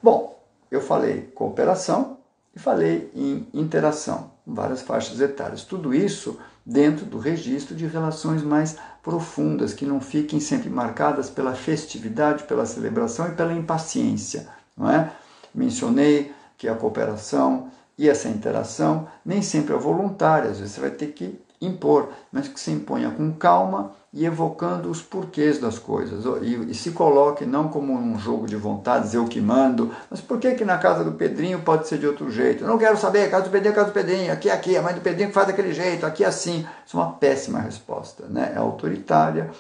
Bom, eu falei cooperação e falei em interação, em várias faixas etárias. Tudo isso dentro do registro de relações mais profundas, que não fiquem sempre marcadas pela festividade, pela celebração e pela impaciência, não é? Mencionei que a cooperação e essa interação nem sempre é voluntária, às vezes você vai ter que impor, mas que se imponha com calma e evocando os porquês das coisas, e se coloque não como um jogo de vontades, eu que mando, mas por que na casa do Pedrinho pode ser de outro jeito? Eu não quero saber, a casa do Pedrinho é a casa do Pedrinho, aqui, a mãe do Pedrinho faz daquele jeito, aqui assim. Isso é uma péssima resposta, né? É autoritária,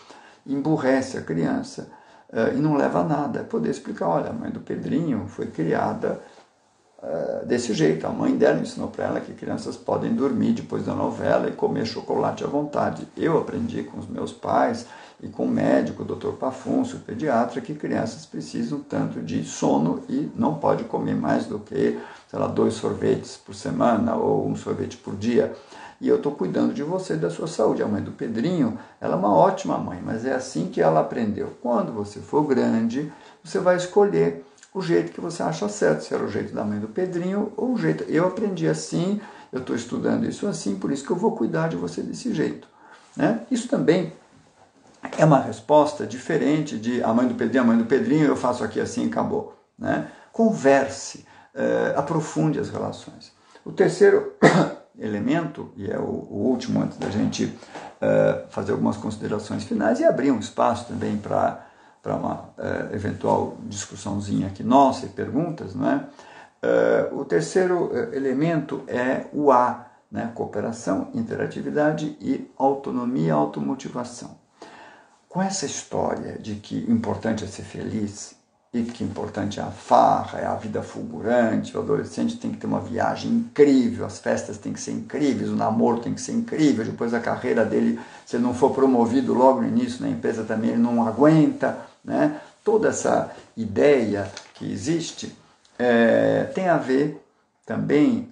emburrece a criança, e não leva a nada. É poder explicar, olha, a mãe do Pedrinho foi criada desse jeito, a mãe dela ensinou para ela que crianças podem dormir depois da novela e comer chocolate à vontade. Eu aprendi com os meus pais e com o médico, o Dr. Pafúncio, o pediatra, que crianças precisam tanto de sono e não pode comer mais do que, 2 sorvetes por semana ou 1 sorvete por dia. E eu estou cuidando de você e da sua saúde. A mãe do Pedrinho, ela é uma ótima mãe, mas é assim que ela aprendeu. Quando você for grande, você vai escolher o jeito que você acha certo, se era o jeito da mãe do Pedrinho ou o jeito... Eu aprendi assim, eu estou estudando isso assim, por isso que eu vou cuidar de você desse jeito, né? Isso também é uma resposta diferente de a mãe do Pedrinho, eu faço aqui assim e acabou, né? Converse, aprofunde as relações. O terceiro elemento, e é o último antes da gente fazer algumas considerações finais e abrir um espaço também para uma eventual discussãozinha aqui nossa e perguntas, não é? O terceiro elemento é o A, né? Cooperação, interatividade e autonomia, automotivação. Com essa história de que o importante é ser feliz e que o importante é a farra, é a vida fulgurante, o adolescente tem que ter uma viagem incrível, as festas têm que ser incríveis, o namoro tem que ser incrível, depois a carreira dele, se ele não for promovido logo no início na empresa também ele não aguenta, né? Toda essa ideia que existe tem a ver também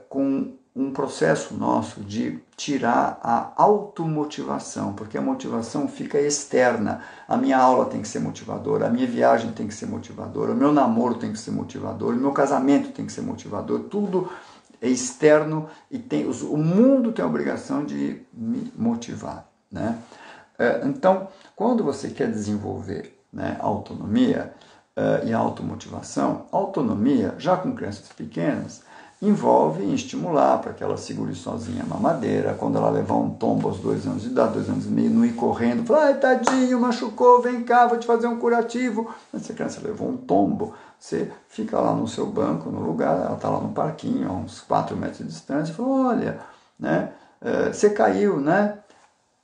com um processo nosso de tirar a automotivação, porque a motivação fica externa. A minha aula tem que ser motivadora, a minha viagem tem que ser motivadora, o meu namoro tem que ser motivador, o meu casamento tem que ser motivador, tudo é externo e o mundo tem a obrigação de me motivar, né? Então, quando você quer desenvolver, né, autonomia e automotivação, autonomia, já com crianças pequenas, envolve em estimular para que ela segure sozinha a mamadeira, quando ela levar um tombo aos 2 anos de idade, 2 anos e meio, não ir correndo, falar, ai tadinho, machucou, vem cá, vou te fazer um curativo. Mas se a criança levou um tombo, Você fica lá no seu banco, no lugar, ela está lá no parquinho, a uns 4 metros de distância, e fala, olha, né, você caiu, né?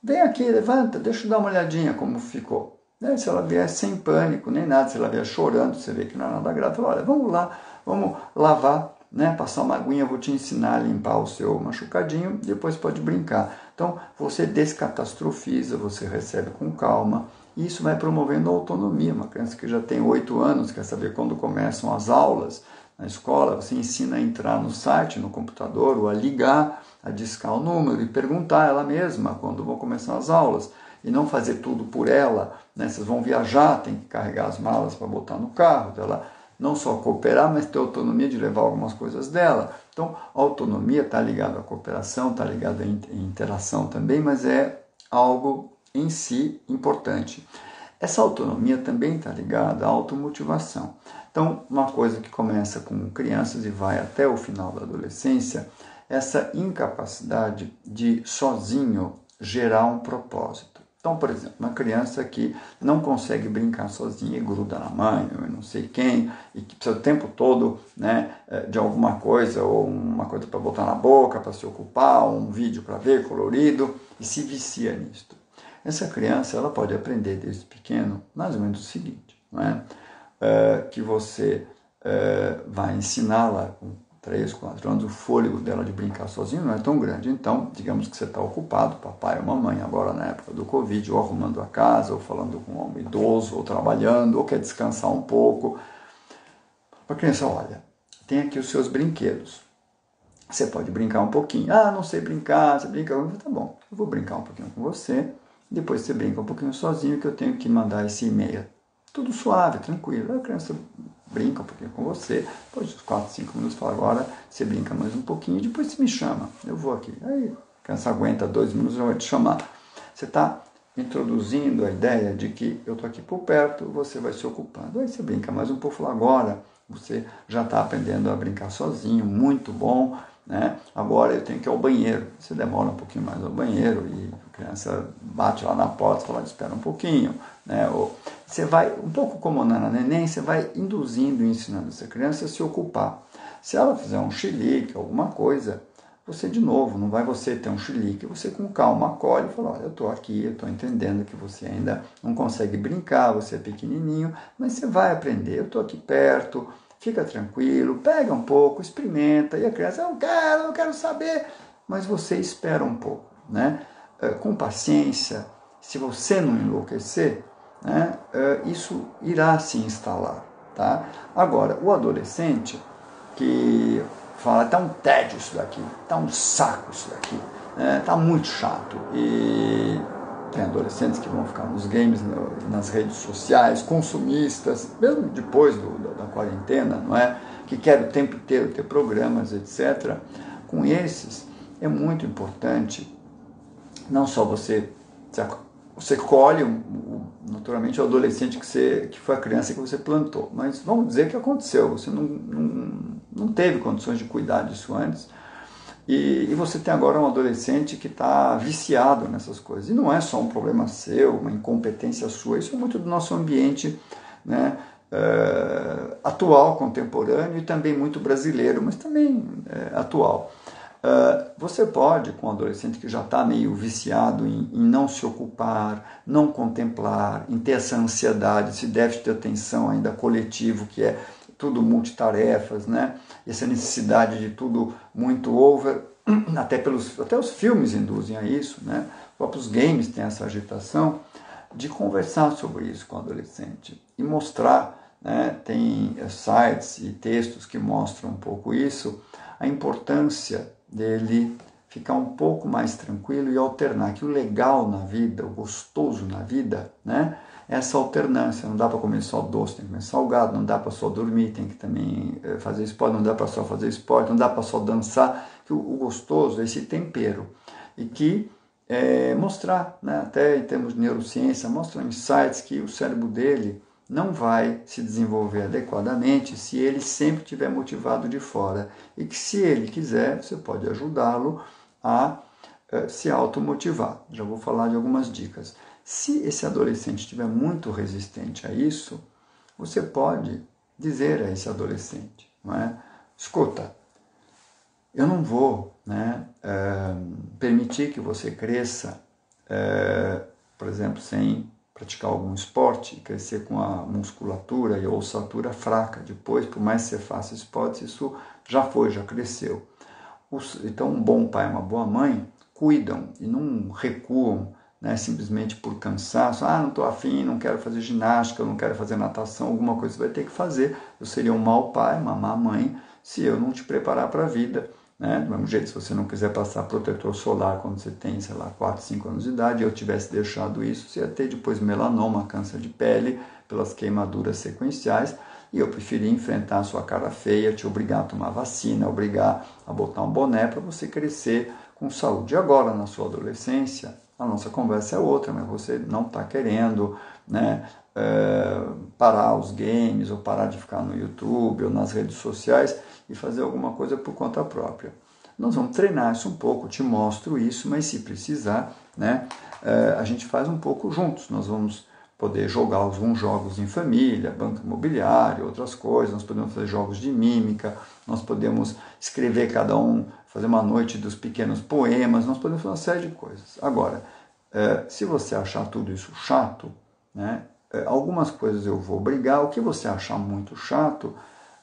Vem aqui, levanta, deixa eu dar uma olhadinha como ficou. Se ela vier sem pânico, nem nada, se ela vier chorando, você vê que não é nada grave, fala, olha, vamos lá, vamos lavar, né, passar uma aguinha, vou te ensinar a limpar o seu machucadinho, depois pode brincar. Então, você descatastrofiza, você recebe com calma, e isso vai promovendo a autonomia. Uma criança que já tem 8 anos, quer saber quando começam as aulas na escola, você ensina a entrar no site, no computador, ou a ligar, a discar o número e perguntar ela mesma quando vão começar as aulas. E não fazer tudo por ela, né? Vocês vão viajar, tem que carregar as malas para botar no carro, ela não só cooperar, mas ter autonomia de levar algumas coisas dela. Então, a autonomia está ligada à cooperação, está ligada à interação também, mas é algo em si importante. Essa autonomia também está ligada à automotivação. Então, uma coisa que começa com crianças e vai até o final da adolescência, essa incapacidade de sozinho gerar um propósito. Então, por exemplo, uma criança que não consegue brincar sozinha e gruda na mãe, ou não sei quem, e que precisa o tempo todo, né, de alguma coisa, ou uma coisa para botar na boca, para se ocupar, ou um vídeo para ver colorido, e se vicia nisto. Essa criança ela pode aprender desde pequeno mais ou menos o seguinte, né, que você vai ensiná-la com 3, 4 anos, o fôlego dela de brincar sozinho não é tão grande. Então, digamos que você está ocupado, papai ou mamãe, agora na época do Covid, ou arrumando a casa, ou falando com um idoso, ou trabalhando, ou quer descansar um pouco. A criança, olha, tem aqui os seus brinquedos. Você pode brincar um pouquinho. Ah, não sei brincar, você brinca comigo? Tá bom, eu vou brincar um pouquinho com você, depois você brinca um pouquinho sozinho, que eu tenho que mandar esse e-mail. Tudo suave, tranquilo. A criança brinca um pouquinho com você, depois de 4, 5 minutos, fala, agora você brinca mais um pouquinho, depois você me chama, eu vou aqui. Aí a criança aguenta 2 minutos, já vai te chamar. Você está introduzindo a ideia de que eu estou aqui por perto, você vai se ocupando. Aí você brinca mais um pouco, fala, agora você já está aprendendo a brincar sozinho, muito bom, né? Agora eu tenho que ir ao banheiro. Você demora um pouquinho mais ao banheiro e a criança bate lá na porta e fala, espera um pouquinho, né? Ou você vai, um pouco como na neném, você vai induzindo e ensinando essa criança a se ocupar. Se ela fizer um chilique, alguma coisa, você de novo, não vai você ter um chilique, você com calma acolhe e fala, olha, eu estou aqui, eu estou entendendo que você ainda não consegue brincar, você é pequenininho, mas você vai aprender, eu estou aqui perto, fica tranquilo, pega um pouco, experimenta, e a criança, não quero saber, mas você espera um pouco, né? Com paciência, se você não enlouquecer, né, isso irá se instalar, tá? Agora, o adolescente que fala, tá um tédio isso daqui, tá um saco isso daqui, né, tá muito chato, e tem adolescentes que vão ficar nos games, nas redes sociais, consumistas, mesmo depois da quarentena, não é? Que querem o tempo inteiro ter programas, etc. Com esses, é muito importante, não só você colhe, naturalmente, o adolescente que foi a criança que você plantou, mas vamos dizer que aconteceu, você não teve condições de cuidar disso antes, e você tem agora um adolescente que está viciado nessas coisas. E não é só um problema seu, uma incompetência sua, isso é muito do nosso ambiente, né, atual, contemporâneo e também muito brasileiro, mas também atual. Você pode, com um adolescente que já está meio viciado em não se ocupar, não contemplar, em ter essa ansiedade, esse déficit de atenção ainda coletivo, que é tudo multitarefas, né? Essa necessidade de tudo muito over, até os filmes induzem a isso, né? Os próprios games têm essa agitação, de conversar sobre isso com o adolescente e mostrar, né? Tem sites e textos que mostram um pouco isso, a importância dele ficar um pouco mais tranquilo e alternar, que o legal na vida, o gostoso na vida, né? Essa alternância, não dá para comer só doce, tem que comer salgado, não dá para só dormir, tem que também fazer esporte, não dá para só fazer esporte, não dá para só dançar, que o gostoso é esse tempero, e que mostrar, né, até em termos de neurociência, mostram insights que o cérebro dele não vai se desenvolver adequadamente se ele sempre estiver motivado de fora, e que se ele quiser, você pode ajudá-lo a se automotivar. Já vou falar de algumas dicas. Se esse adolescente estiver muito resistente a isso, você pode dizer a esse adolescente, não é? Escuta, eu não vou, né, permitir que você cresça, por exemplo, sem praticar algum esporte e crescer com a musculatura e a ossatura fraca. Depois, por mais que você faça esportes, isso já foi, já cresceu. Então, um bom pai e uma boa mãe cuidam e não recuam, né, simplesmente por cansaço. Não estou afim, não quero fazer ginástica, eu não quero fazer natação, alguma coisa você vai ter que fazer. Eu seria um mau pai, uma má mãe, se eu não te preparar para a vida. Né? Do mesmo jeito, se você não quiser passar protetor solar quando você tem, sei lá, 4, 5 anos de idade, e eu tivesse deixado isso, você ia ter depois melanoma, câncer de pele, pelas queimaduras sequenciais, e eu preferi enfrentar a sua cara feia, te obrigar a tomar vacina, obrigar a botar um boné para você crescer com saúde. E agora, na sua adolescência, a nossa conversa é outra, mas você não está querendo, né, parar os games, ou parar de ficar no YouTube, ou nas redes sociais, e fazer alguma coisa por conta própria. Nós vamos treinar isso um pouco, te mostro isso, mas se precisar, né, a gente faz um pouco juntos. Nós vamos poder jogar alguns jogos em família, banco imobiliário, outras coisas, nós podemos fazer jogos de mímica, nós podemos escrever cada um, fazer uma noite dos pequenos poemas, nós podemos fazer uma série de coisas. Agora, se você achar tudo isso chato, né, algumas coisas eu vou obrigar, o que você achar muito chato,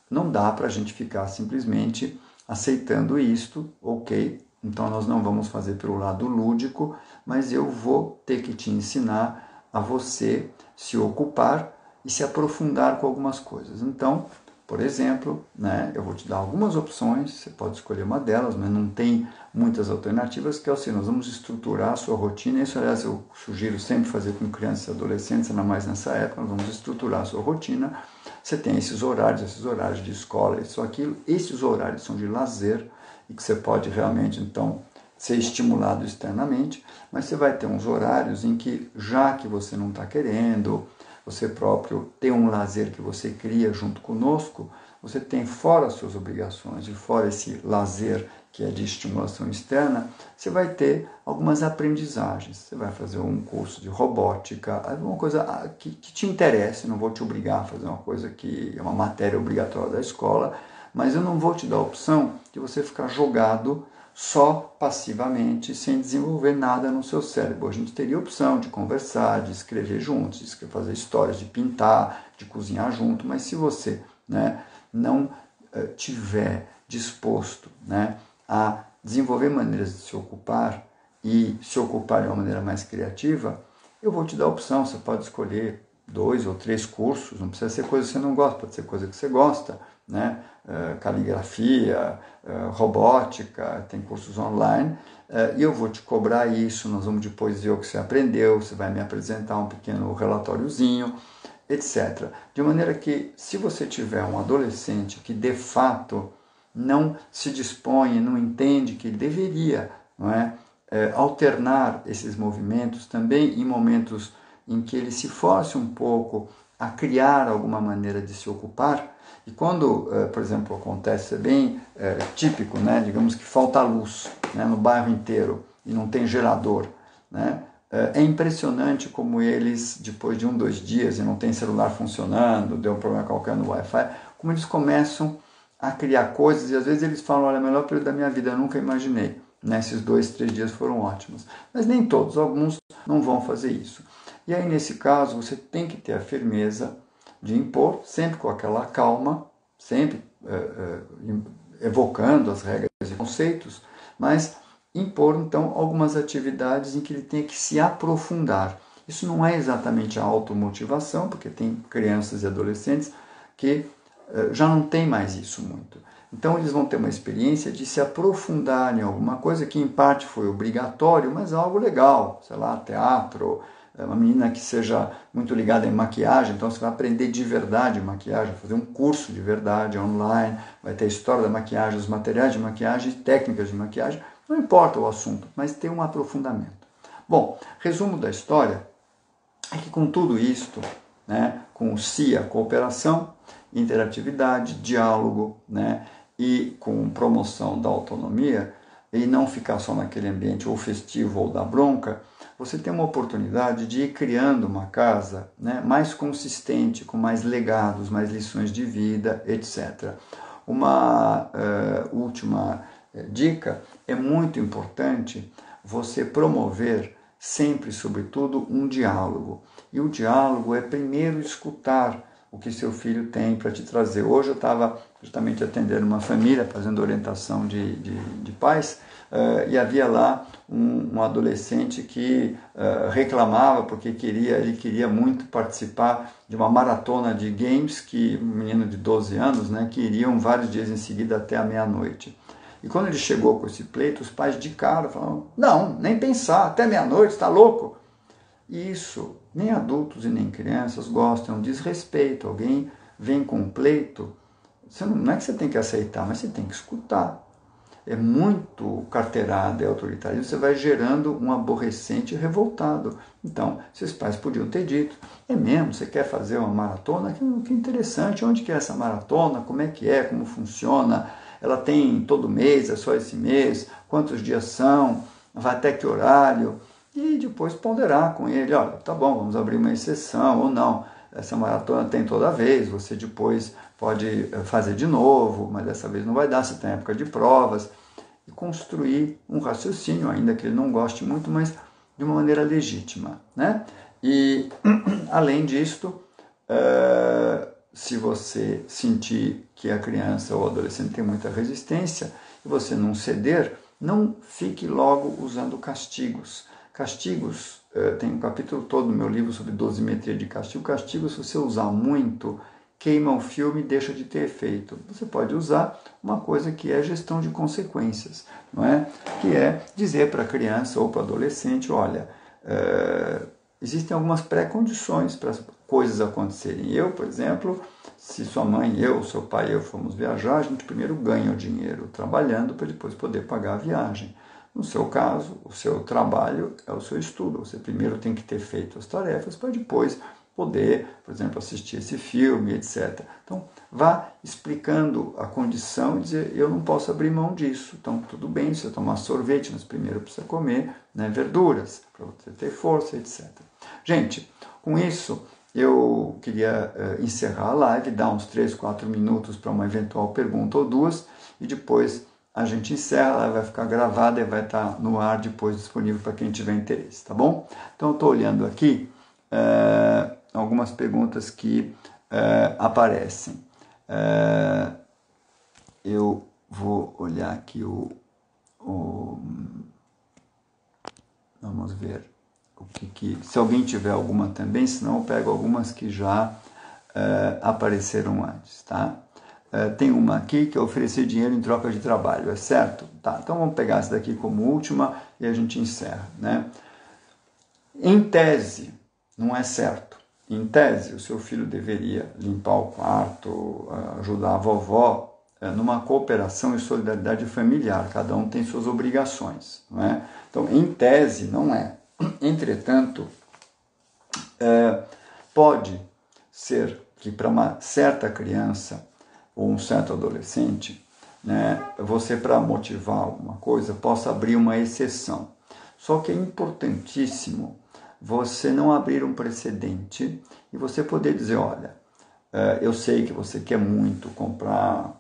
não dá para a gente ficar simplesmente aceitando isto, ok? Então nós não vamos fazer pelo lado lúdico, mas eu vou ter que te ensinar a você se ocupar e se aprofundar com algumas coisas. Então, por exemplo, né, eu vou te dar algumas opções, você pode escolher uma delas, mas não tem muitas alternativas, que é assim, nós vamos estruturar a sua rotina, isso aliás eu sugiro sempre fazer com crianças e adolescentes, ainda mais nessa época, nós vamos estruturar a sua rotina. Você tem esses horários de escola, isso, aquilo, esses horários são de lazer e que você pode realmente, então, ser estimulado externamente, mas você vai ter uns horários em que, já que você não está querendo, você próprio tem um lazer que você cria junto conosco, você tem fora as suas obrigações e fora esse lazer que é de estimulação externa, você vai ter algumas aprendizagens. Você vai fazer um curso de robótica, alguma coisa que te interesse, não vou te obrigar a fazer uma coisa que é uma matéria obrigatória da escola, mas eu não vou te dar a opção de você ficar jogado só passivamente, sem desenvolver nada no seu cérebro. A gente teria a opção de conversar, de escrever juntos, de fazer histórias, de pintar, de cozinhar junto, mas se você, né, não tiver disposto, né, a desenvolver maneiras de se ocupar e se ocupar de uma maneira mais criativa, eu vou te dar a opção, você pode escolher 2 ou 3 cursos, não precisa ser coisa que você não gosta, pode ser coisa que você gosta, né? Caligrafia, robótica, tem cursos online, e eu vou te cobrar isso, nós vamos depois ver o que você aprendeu, você vai me apresentar um pequeno relatóriozinho, etc. De maneira que, se você tiver um adolescente que de fato não se dispõe, não entende que ele deveria, não é, alternar esses movimentos também em momentos em que ele se force um pouco a criar alguma maneira de se ocupar. E quando, por exemplo, acontece, é bem típico, né, digamos que falta luz, né, no bairro inteiro e não tem gerador, né, é impressionante como eles, depois de 1, 2 dias e não tem celular funcionando, deu um problema qualquer no Wi-Fi, como eles começam a criar coisas, e às vezes eles falam, olha, o melhor período da minha vida, eu nunca imaginei. Nesses 2, 3 dias foram ótimos. Mas nem todos, alguns não vão fazer isso. E aí, nesse caso, você tem que ter a firmeza de impor, sempre com aquela calma, sempre evocando as regras e conceitos, mas impor, então, algumas atividades em que ele tem que se aprofundar. Isso não é exatamente a automotivação, porque tem crianças e adolescentes que já não tem mais isso muito. Então eles vão ter uma experiência de se aprofundar em alguma coisa que em parte foi obrigatório, mas algo legal, sei lá, teatro, uma menina que seja muito ligada em maquiagem, então você vai aprender de verdade maquiagem, fazer um curso de verdade online, vai ter a história da maquiagem, os materiais de maquiagem, técnicas de maquiagem, não importa o assunto, mas tem um aprofundamento. Bom, resumo da história é que com tudo isto, né, com o CIA, cooperação, interatividade, diálogo, né, e com promoção da autonomia, e não ficar só naquele ambiente ou festivo ou da bronca, você tem uma oportunidade de ir criando uma casa, né, mais consistente, com mais legados, mais lições de vida, etc. Uma última dica: é muito importante você promover sempre, sobretudo, um diálogo. E o diálogo é primeiro escutar o que seu filho tem para te trazer. Hoje eu estava justamente atendendo uma família, fazendo orientação de pais, e havia lá um adolescente que reclamava porque ele queria muito participar de uma maratona de games, um menino de 12 anos, né, que iriam vários dias em seguida até a meia-noite. E quando ele chegou com esse pleito, os pais de cara falaram: não, nem pensar, até meia-noite, está louco? E isso, nem adultos e nem crianças gostam, diz respeito. Alguém vem com um pleito, não é que você tem que aceitar, mas você tem que escutar. É muito carteirado, é autoritário, você vai gerando um aborrecente e revoltado. Então, seus pais podiam ter dito: é mesmo, você quer fazer uma maratona? Que interessante, onde que é essa maratona? Como é que é? Como funciona? Ela tem todo mês, é só esse mês? Quantos dias são? Vai até que horário? E depois ponderar com ele: olha, tá bom, vamos abrir uma exceção ou não. Essa maratona tem toda vez, você depois pode fazer de novo, mas dessa vez não vai dar, você tem época de provas. E construir um raciocínio, ainda que ele não goste muito, mas de uma maneira legítima, né? E, além disto, se você sentir que a criança ou o adolescente tem muita resistência e você não ceder, não fique logo usando castigos. Castigos, tem um capítulo todo no meu livro sobre dosimetria de castigo. Castigo, se você usar muito, queima o filme e deixa de ter efeito. Você pode usar uma coisa que é gestão de consequências, não é? Que é dizer para a criança ou para o adolescente: olha, existem algumas pré-condições para as coisas acontecerem. Eu, por exemplo, se sua mãe, eu, seu pai e eu fomos viajar, a gente primeiro ganha o dinheiro trabalhando para depois poder pagar a viagem. No seu caso, o seu trabalho é o seu estudo. Você primeiro tem que ter feito as tarefas para depois poder, por exemplo, assistir esse filme, etc. Então, vá explicando a condição e dizer: eu não posso abrir mão disso. Então, tudo bem, você tomar sorvete, mas primeiro precisa comer, né, verduras, para você ter força, etc. Gente, com isso, eu queria encerrar a live, dar uns 3, 4 minutos para uma eventual pergunta ou duas, e depois a gente encerra, ela vai ficar gravada e vai estar no ar depois disponível para quem tiver interesse, tá bom? Então, eu estou olhando aqui algumas perguntas que aparecem. Eu vou olhar aqui vamos ver o que se alguém tiver alguma também, senão eu pego algumas que já apareceram antes, tá? Tem uma aqui que é oferecer dinheiro em troca de trabalho, é certo? Tá, então vamos pegar essa daqui como última e a gente encerra, né? Em tese, não é certo. Em tese, o seu filho deveria limpar o quarto, ajudar a vovó, numa cooperação e solidariedade familiar. Cada um tem suas obrigações, não é? Então, em tese, não é. Entretanto, pode ser que para uma certa criança ou um certo adolescente, né, você, para motivar alguma coisa, possa abrir uma exceção. Só que é importantíssimo você não abrir um precedente e você poder dizer: olha, eu sei que você quer muito comprar,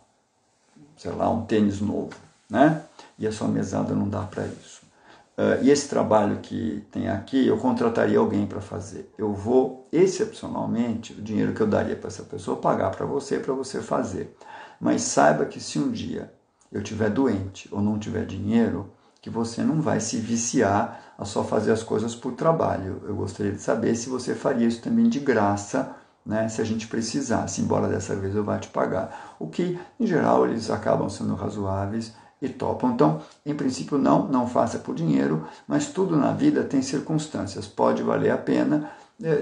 sei lá, um tênis novo, né? E a sua mesada não dá para isso. E esse trabalho que tem aqui, eu contrataria alguém para fazer. Eu vou, excepcionalmente, o dinheiro que eu daria para essa pessoa, pagar para você fazer. Mas saiba que se um dia eu estiver doente ou não tiver dinheiro, que você não vai se viciar a só fazer as coisas por trabalho. Eu gostaria de saber se você faria isso também de graça, né, se a gente precisasse, embora dessa vez eu vá te pagar. O que, em geral, eles acabam sendo razoáveis e topam. Então, em princípio, não faça por dinheiro, mas tudo na vida tem circunstâncias. Pode valer a pena,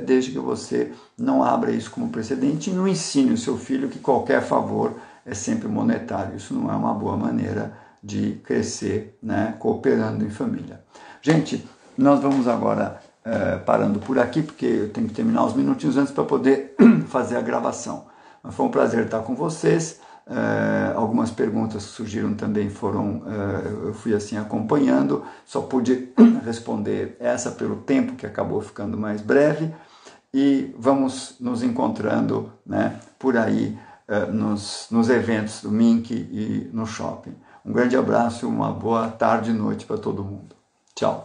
desde que você não abra isso como precedente e não ensine o seu filho que qualquer favor é sempre monetário. Isso não é uma boa maneira de crescer, né, cooperando em família. Gente, nós vamos agora parando por aqui, porque eu tenho que terminar uns minutinhos antes para poder fazer a gravação. Mas foi um prazer estar com vocês. Algumas perguntas que surgiram também eu fui assim acompanhando, só pude responder essa pelo tempo que acabou ficando mais breve, e vamos nos encontrando, né, por aí nos eventos do Mink e no shopping. Um grande abraço e uma boa tarde e noite para todo mundo. Tchau!